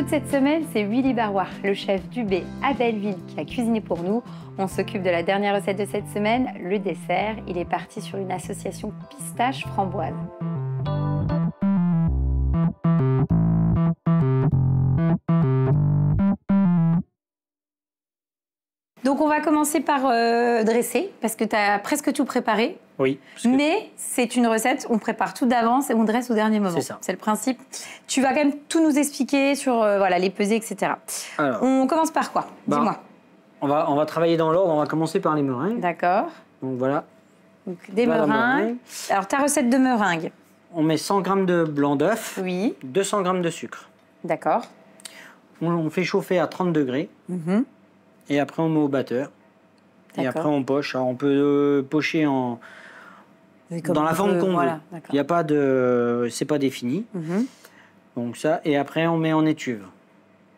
Toute cette semaine, c'est Willy Barrois, le chef du B à Belleville, qui a cuisiné pour nous. On s'occupe de la dernière recette de cette semaine, le dessert. Il est parti sur une association pistache-framboise. Donc on va commencer par dresser, parce que tu as presque tout préparé. Oui. Mais c'est une recette, on prépare tout d'avance et on dresse au dernier moment. C'est ça. C'est le principe. Tu vas quand même tout nous expliquer sur voilà, les pesées, etc. Alors, on commence par quoi? Dis-moi. On va travailler dans l'ordre, on va commencer par les meringues. D'accord. Donc voilà. Donc, des meringues. Alors ta recette de meringue? On met 100 g de blanc d'œuf, Oui. 200 g de sucre. D'accord. On fait chauffer à 30 degrés. Et après on met au batteur. Et après on poche. Alors on peut pocher dans la forme qu'on veut. Il n'y a pas de, c'est pas défini. Donc ça. Et après on met en étuve.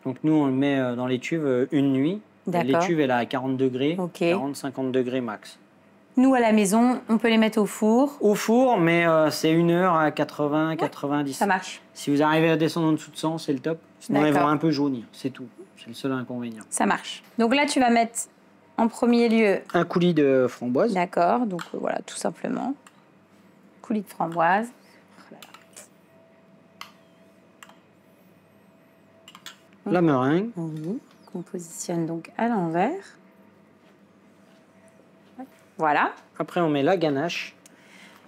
Donc nous on le met dans l'étuve une nuit. L'étuve elle est à 40 degrés, 40-50 degrés max. Nous à la maison on peut les mettre au four. Au four, mais c'est 1 heure à 80-90. Ça marche. Si vous arrivez à descendre en dessous de 100, c'est le top. Sinon elles vont un peu jaunir, c'est tout. C'est le seul inconvénient. Ça marche. Donc là tu vas mettre en premier lieu un coulis de framboise. D'accord, donc voilà, tout simplement. Coulis de framboise. La meringue. Oui, qu'on positionne donc à l'envers. Voilà. Après, on met la ganache.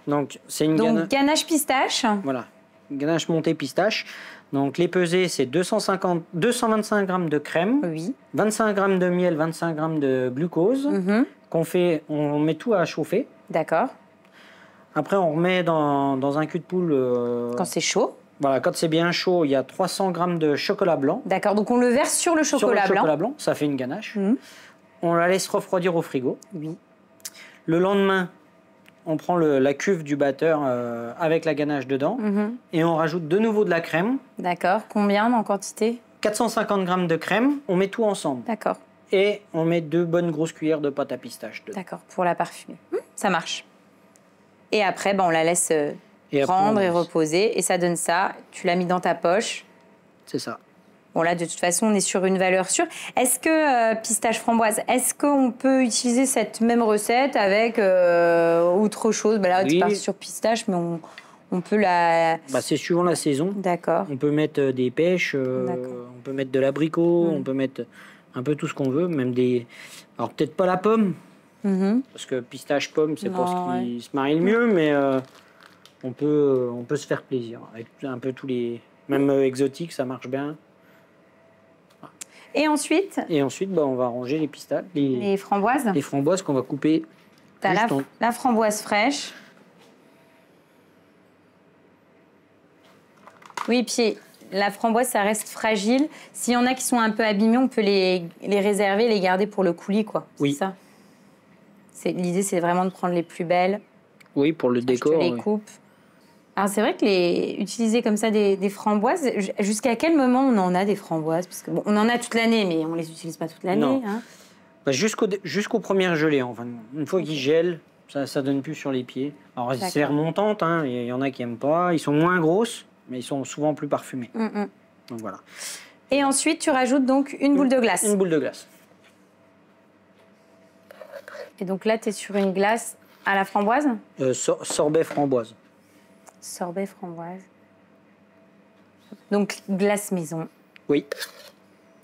Donc, c'est une ganache pistache. Voilà, ganache montée pistache. Donc, les pesées, c'est 225 g de crème, 25 g de miel, 25 g de glucose, on met tout à chauffer. D'accord. Après, on remet dans un cul de poule. Quand c'est chaud. Voilà, quand c'est bien chaud, il y a 300 g de chocolat blanc. D'accord, donc on le verse sur le chocolat blanc. Chocolat blanc, ça fait une ganache. On la laisse refroidir au frigo. Oui. Le lendemain, on prend la cuve du batteur avec la ganache dedans et on rajoute de nouveau de la crème. D'accord. Combien en quantité? 450 g de crème. On met tout ensemble. D'accord. Et on met 2 bonnes grosses cuillères de pâte à pistache dedans. D'accord, pour la parfumer. Ça marche. Et après, on la laisse prendre et reposer. Et ça donne ça. Tu l'as mis dans ta poche. C'est ça. Bon, là, de toute façon, on est sur une valeur sûre. Est-ce que, pistache framboise, est-ce qu'on peut utiliser cette même recette avec autre chose? Là, tu pars sur pistache, mais on peut la... c'est suivant la saison. D'accord. On peut mettre des pêches, on peut mettre de l'abricot, on peut mettre un peu tout ce qu'on veut, même des... Alors, peut-être pas la pomme, parce que pistache-pomme, c'est pas ce qui se marie le mieux, mais on peut se faire plaisir. Avec un peu tous les... Même exotiques, ça marche bien. Et ensuite, on va ranger les pistaches, les framboises. Les framboises qu'on va couper. T'as la framboise fraîche. Oui, puis la framboise, ça reste fragile. S'il y en a qui sont un peu abîmés, on peut les réserver, les garder pour le coulis, quoi. Oui. C'est ça. L'idée, c'est vraiment de prendre les plus belles. Oui, pour le décor. Je te les coupe. Alors, c'est vrai que utiliser comme ça des framboises, jusqu'à quel moment on en a des framboises? Parce que on en a toute l'année, mais on les utilise pas toute l'année. Hein. Jusqu'aux premières gelées, enfin. Une fois qu'ils gèlent, ça donne plus sur les pieds. Alors, c'est remontantes, hein. Il y en a qui aiment pas. Ils sont moins grosses, mais ils sont souvent plus parfumés. Donc, voilà. Et ensuite, tu rajoutes donc une boule de glace. Une boule de glace. Et donc là, tu es sur une glace à la framboise? Sorbet framboise. Sorbet framboise. Donc, glace maison. Oui.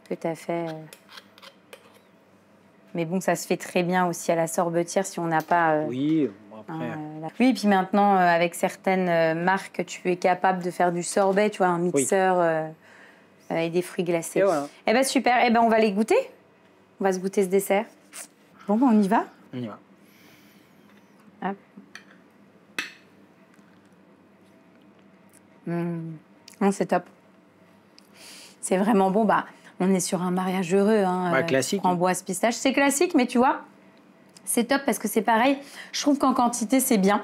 Que tu as fait. Mais bon, ça se fait très bien aussi à la sorbetière si on n'a pas... Oui, après... Oui, puis maintenant, avec certaines marques, tu es capable de faire du sorbet, tu vois, un mixeur et des fruits glacés. Et voilà. Eh bien, super. Eh bien, on va les goûter. On va se goûter ce dessert. Bon, on y va? On y va. Hop. C'est top. C'est vraiment bon. On est sur un mariage heureux. Classique. Framboise, pistache. C'est classique, mais tu vois, c'est top parce que c'est pareil. Je trouve qu'en quantité, c'est bien.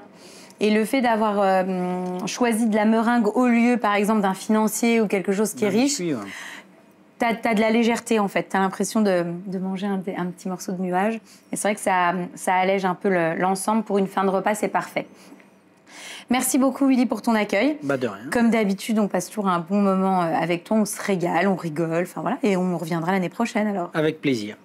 Et le fait d'avoir choisi de la meringue au lieu, par exemple, d'un financier ou quelque chose qui est riche, t'as de la légèreté, en fait. T'as l'impression de manger un petit morceau de nuage. Et c'est vrai que ça allège un peu l'ensemble. Pour une fin de repas, c'est parfait. Merci beaucoup, Willy, pour ton accueil. Bah, de rien. Comme d'habitude, on passe toujours un bon moment avec toi. On se régale, on rigole. Enfin, voilà. Et on reviendra l'année prochaine, alors. Avec plaisir.